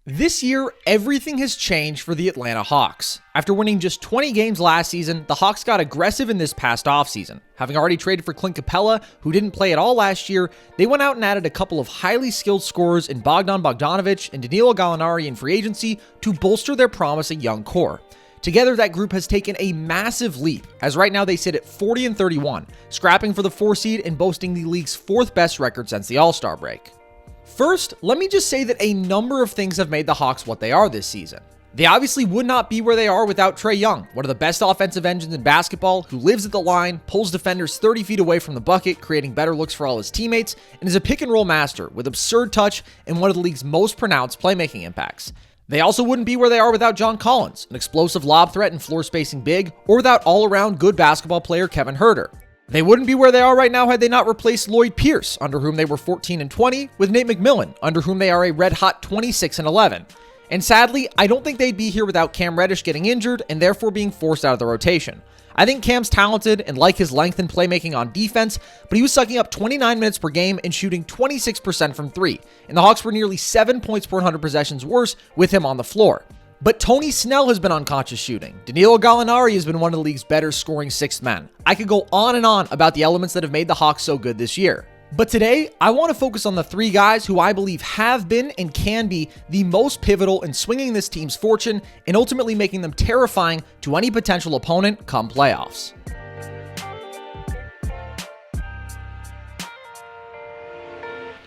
This year, everything has changed for the Atlanta Hawks. After winning just 20 games last season, the Hawks got aggressive in this past offseason. Having already traded for Capela, who didn't play at all last year, they went out and added a couple of highly skilled scorers in Bogdan Bogdanovic and Danilo Gallinari in free agency to bolster their promising young core. Together, that group has taken a massive leap, as right now they sit at 40-31, scrapping for the 4 seed and boasting the league's 4th best record since the All-Star break. First, let me just say that a number of things have made the Hawks what they are this season. They obviously would not be where they are without Trae Young, one of the best offensive engines in basketball, who lives at the line, pulls defenders 30 feet away from the bucket, creating better looks for all his teammates, and is a pick-and-roll master with absurd touch and one of the league's most pronounced playmaking impacts. They also wouldn't be where they are without John Collins, an explosive lob threat and floor-spacing big, or without all-around good basketball player Kevin Huerter. They wouldn't be where they are right now had they not replaced Lloyd Pierce, under whom they were 14-20, with Nate McMillan, under whom they are a red-hot 26-11. And sadly, I don't think they'd be here without Cam Reddish getting injured and therefore being forced out of the rotation. I think Cam's talented and like his length and playmaking on defense, but he was sucking up 29 minutes per game and shooting 26% from 3, and the Hawks were nearly 7 points per 100 possessions worse with him on the floor. But Tony Snell has been unconscious shooting. Danilo Gallinari has been one of the league's better scoring sixth men. I could go on and on about the elements that have made the Hawks so good this year. But today, I want to focus on the 3 guys who I believe have been and can be the most pivotal in swinging this team's fortune and ultimately making them terrifying to any potential opponent come playoffs.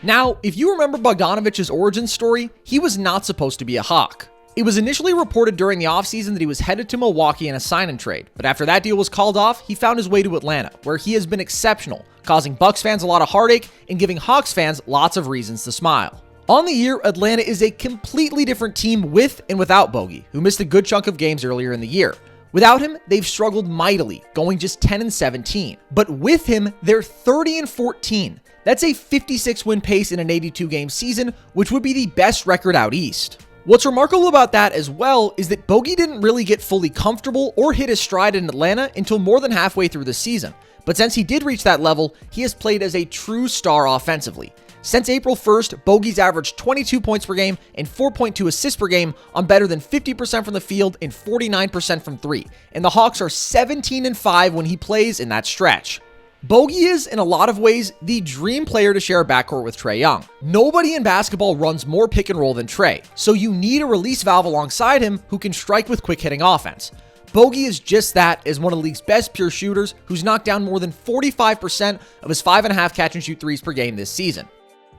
Now, if you remember Bogdanovic's origin story, he was not supposed to be a Hawk. It was initially reported during the offseason that he was headed to Milwaukee in a sign and trade, but after that deal was called off, he found his way to Atlanta, where he has been exceptional, causing Bucks fans a lot of heartache and giving Hawks fans lots of reasons to smile. On the year, Atlanta is a completely different team with and without Bogey, who missed a good chunk of games earlier in the year. Without him, they've struggled mightily, going just 10-17. But with him, they're 30-14. That's a 56-win pace in an 82-game season, which would be the best record out east. What's remarkable about that as well is that Bogey didn't really get fully comfortable or hit his stride in Atlanta until more than halfway through the season. But since he did reach that level, he has played as a true star offensively. Since April 1st, Bogey's averaged 22 points per game and 4.2 assists per game on better than 50% from the field and 49% from 3. And the Hawks are 17-5 when he plays in that stretch. Bogey is, in a lot of ways, the dream player to share a backcourt with Trae Young. Nobody in basketball runs more pick and roll than Trae, so you need a release valve alongside him who can strike with quick-hitting offense. Bogey is just that as one of the league's best pure shooters who's knocked down more than 45% of his 5.5 catch-and-shoot threes per game this season.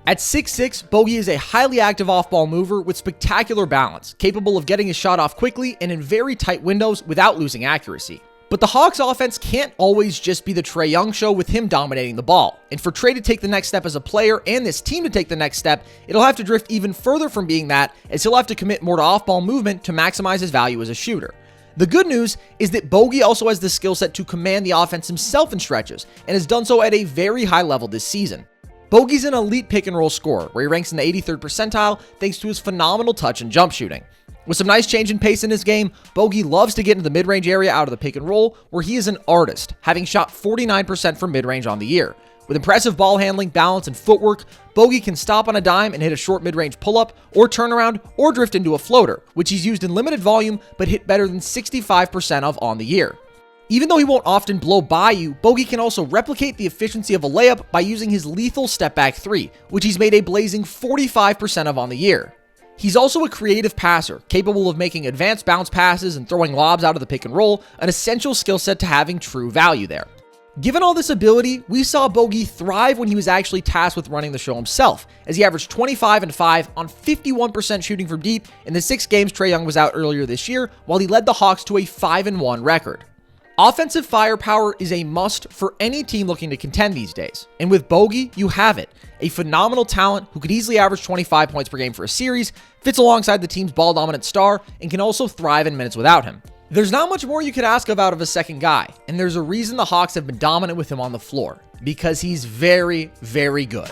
At 6'6", Bogey is a highly active off-ball mover with spectacular balance, capable of getting his shot off quickly and in very tight windows without losing accuracy. But the Hawks offense can't always just be the Trae Young show with him dominating the ball. And for Trae to take the next step as a player and this team to take the next step, it'll have to drift even further from being that, as he'll have to commit more to off-ball movement to maximize his value as a shooter. The good news is that Bogey also has the skill set to command the offense himself in stretches, and has done so at a very high level this season. Bogey's an elite pick-and-roll scorer, where he ranks in the 83rd percentile thanks to his phenomenal touch and jump shooting. With some nice change in pace in his game, Bogey loves to get into the mid-range area out of the pick and roll, where he is an artist, having shot 49% from mid-range on the year. With impressive ball handling, balance, and footwork, Bogey can stop on a dime and hit a short mid-range pull-up, or turnaround, or drift into a floater, which he's used in limited volume, but hit better than 65% of on the year. Even though he won't often blow by you, Bogey can also replicate the efficiency of a layup by using his lethal step-back 3, which he's made a blazing 45% of on the year. He's also a creative passer, capable of making advanced bounce passes and throwing lobs out of the pick and roll, an essential skill set to having true value there. Given all this ability, we saw Bogey thrive when he was actually tasked with running the show himself, as he averaged 25-5 on 51% shooting from deep in the 6 games Trae Young was out earlier this year, while he led the Hawks to a 5-1 record. Offensive firepower is a must for any team looking to contend these days. And with Bogey, you have it. A phenomenal talent who could easily average 25 points per game for a series, fits alongside the team's ball-dominant star, and can also thrive in minutes without him. There's not much more you could ask of out of a second guy, and there's a reason the Hawks have been dominant with him on the floor. Because he's very, very good.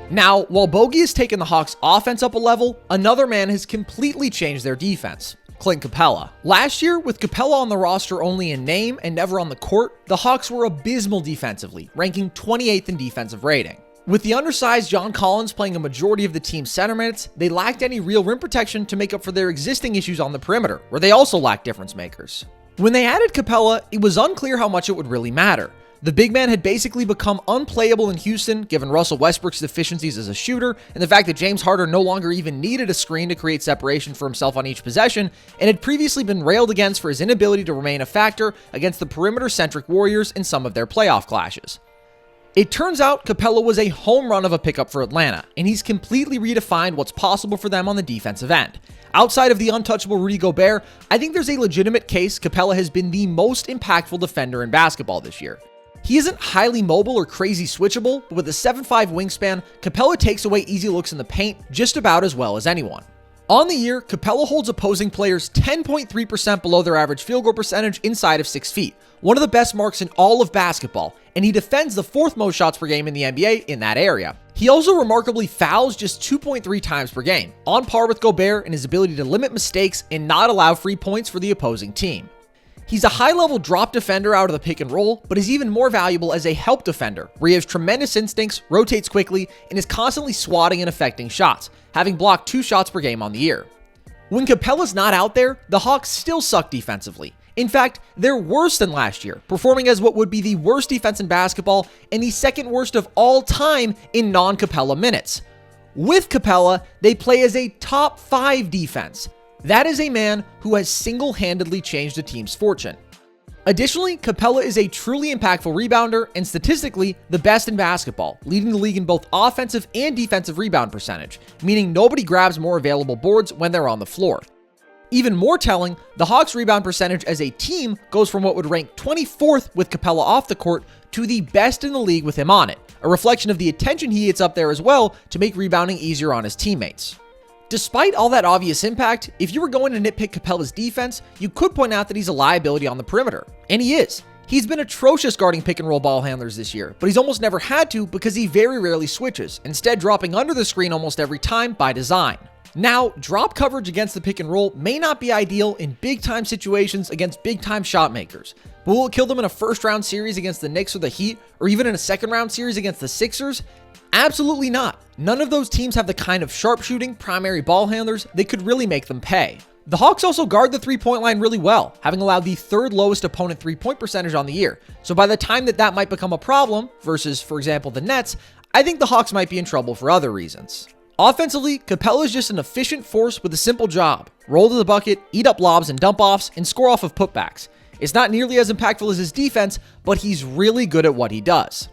Now, while Bogey has taken the Hawks' offense up a level, another man has completely changed their defense. Capela. Last year, with Capela on the roster only in name and never on the court, the Hawks were abysmal defensively, ranking 28th in defensive rating. With the undersized John Collins playing a majority of the team's center minutes, they lacked any real rim protection to make up for their existing issues on the perimeter, where they also lacked difference makers. When they added Capela, it was unclear how much it would really matter. The big man had basically become unplayable in Houston, given Russell Westbrook's deficiencies as a shooter, and the fact that James Huerter no longer even needed a screen to create separation for himself on each possession, and had previously been railed against for his inability to remain a factor against the perimeter-centric Warriors in some of their playoff clashes. It turns out Capela was a home run of a pickup for Atlanta, and he's completely redefined what's possible for them on the defensive end. Outside of the untouchable Rudy Gobert, I think there's a legitimate case Capela has been the most impactful defender in basketball this year. He isn't highly mobile or crazy switchable, but with a 7'5" wingspan, Capela takes away easy looks in the paint just about as well as anyone. On the year, Capela holds opposing players 10.3% below their average field goal percentage inside of 6 feet, one of the best marks in all of basketball, and he defends the 4th most shots per game in the NBA in that area. He also remarkably fouls just 2.3 times per game, on par with Gobert in his ability to limit mistakes and not allow free points for the opposing team. He's a high-level drop defender out of the pick and roll, but is even more valuable as a help defender, where he has tremendous instincts, rotates quickly, and is constantly swatting and affecting shots, having blocked 2 shots per game on the year. When Capela's not out there, the Hawks still suck defensively. In fact, they're worse than last year, performing as what would be the worst defense in basketball and the second worst of all time in non-Capela minutes. With Capela, they play as a top 5 defense. That is a man who has single-handedly changed a team's fortune. Additionally, Capela is a truly impactful rebounder and statistically the best in basketball, leading the league in both offensive and defensive rebound percentage, meaning nobody grabs more available boards when they're on the floor. Even more telling, the Hawks' rebound percentage as a team goes from what would rank 24th with Capela off the court to the best in the league with him on it, a reflection of the attention he gets up there as well to make rebounding easier on his teammates. Despite all that obvious impact, if you were going to nitpick Capela's defense, you could point out that he's a liability on the perimeter. And he is. He's been atrocious guarding pick and roll ball handlers this year, but he's almost never had to because he very rarely switches, instead dropping under the screen almost every time by design. Now, drop coverage against the pick and roll may not be ideal in big-time situations against big-time shot makers, but will it kill them in a first-round series against the Knicks or the Heat, or even in a second-round series against the Sixers? Absolutely not. None of those teams have the kind of sharpshooting primary ball handlers that could really make them pay. The Hawks also guard the three-point line really well, having allowed the 3rd lowest opponent three-point percentage on the year. So by the time that might become a problem versus, for example, the Nets, I think the Hawks might be in trouble for other reasons. Offensively, Capela is just an efficient force with a simple job: roll to the bucket, eat up lobs and dump-offs, and score off of putbacks. It's not nearly as impactful as his defense, but he's really good at what he does.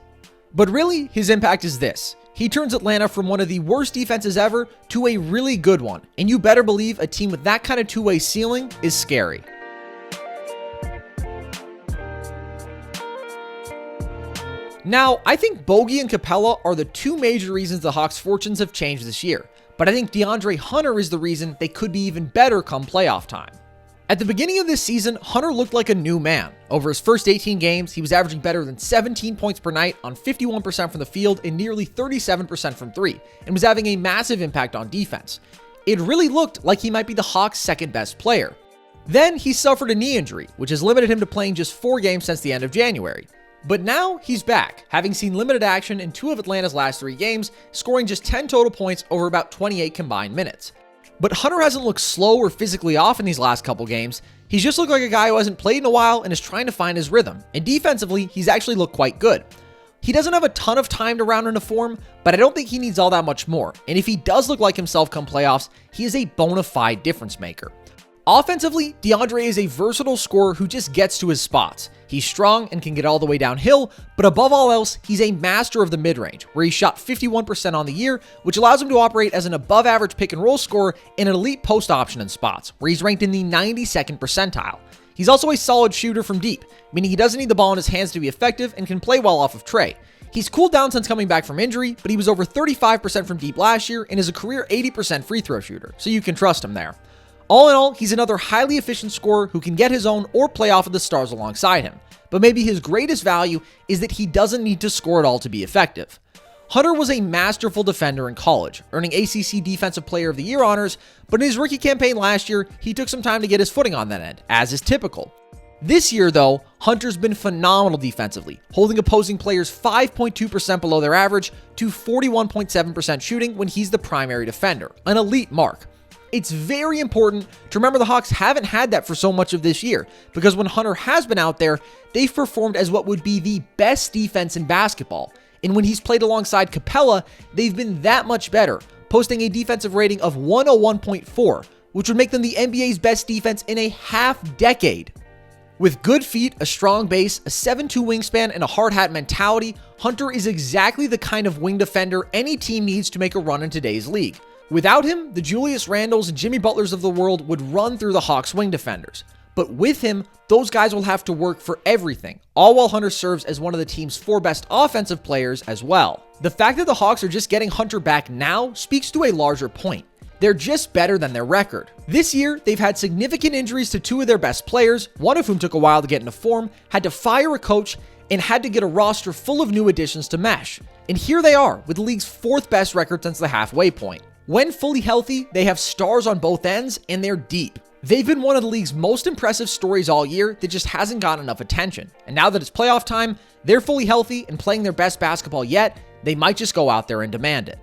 But really, his impact is this: he turns Atlanta from one of the worst defenses ever to a really good one, and you better believe a team with that kind of two-way ceiling is scary. Now, I think Bogey and Capela are the 2 major reasons the Hawks' fortunes have changed this year, but I think DeAndre Hunter is the reason they could be even better come playoff time. At the beginning of this season, Hunter looked like a new man. Over his first 18 games, he was averaging better than 17 points per night on 51% from the field and nearly 37% from 3, and was having a massive impact on defense. It really looked like he might be the Hawks' second best player. Then he suffered a knee injury, which has limited him to playing just 4 games since the end of January. But now he's back, having seen limited action in 2 of Atlanta's last 3 games, scoring just 10 total points over about 28 combined minutes. But Hunter hasn't looked slow or physically off in these last couple games. He's just looked like a guy who hasn't played in a while and is trying to find his rhythm. And defensively, he's actually looked quite good. He doesn't have a ton of time to round into form, but I don't think he needs all that much more. And if he does look like himself come playoffs, he is a bona fide difference maker. Offensively, DeAndre is a versatile scorer who just gets to his spots. He's strong and can get all the way downhill, but above all else, he's a master of the mid-range, where he shot 51% on the year, which allows him to operate as an above-average pick-and-roll scorer in an elite post option in spots, where he's ranked in the 92nd percentile. He's also a solid shooter from deep, meaning he doesn't need the ball in his hands to be effective and can play well off of Trey. He's cooled down since coming back from injury, but he was over 35% from deep last year and is a career 80% free throw shooter, so you can trust him there. All in all, he's another highly efficient scorer who can get his own or play off of the stars alongside him. But maybe his greatest value is that he doesn't need to score at all to be effective. Hunter was a masterful defender in college, earning ACC Defensive Player of the Year honors, but in his rookie campaign last year, he took some time to get his footing on that end, as is typical. This year, though, Hunter's been phenomenal defensively, holding opposing players 5.2% below their average to 41.7% shooting when he's the primary defender, an elite mark. It's very important to remember the Hawks haven't had that for so much of this year, because when Hunter has been out there, they've performed as what would be the best defense in basketball. And when he's played alongside Capela, they've been that much better, posting a defensive rating of 101.4, which would make them the NBA's best defense in a half-decade. With good feet, a strong base, a 7'2" wingspan, and a hard hat mentality, Hunter is exactly the kind of wing defender any team needs to make a run in today's league. Without him, the Julius Randles and Jimmy Butlers of the world would run through the Hawks' wing defenders. But with him, those guys will have to work for everything, all while Hunter serves as one of the team's 4 best offensive players as well. The fact that the Hawks are just getting Hunter back now speaks to a larger point. They're just better than their record. This year, they've had significant injuries to 2 of their best players, one of whom took a while to get into form, had to fire a coach, and had to get a roster full of new additions to mesh. And here they are, with the league's 4th best record since the halfway point. When fully healthy, they have stars on both ends, and they're deep. They've been one of the league's most impressive stories all year that just hasn't gotten enough attention. And now that it's playoff time, they're fully healthy and playing their best basketball yet, they might just go out there and demand it.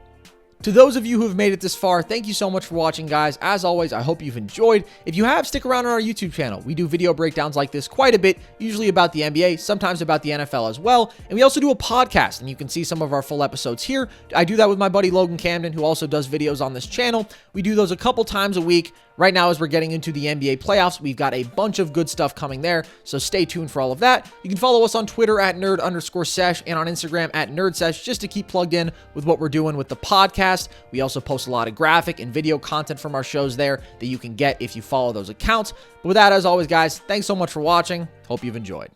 To those of you who have made it this far, thank you so much for watching, guys. As always, I hope you've enjoyed. If you have, stick around on our YouTube channel. We do video breakdowns like this quite a bit, usually about the NBA, sometimes about the NFL as well. And we also do a podcast, and you can see some of our full episodes here. I do that with my buddy Logan Camden, who also does videos on this channel. We do those a couple times a week. Right now, as we're getting into the NBA playoffs, we've got a bunch of good stuff coming there, so stay tuned for all of that. You can follow us on Twitter at nerd_sesh and on Instagram at Nerd Sesh just to keep plugged in with what we're doing with the podcast. We also post a lot of graphic and video content from our shows there that you can get if you follow those accounts. But with that, as always, guys, thanks so much for watching. Hope you've enjoyed.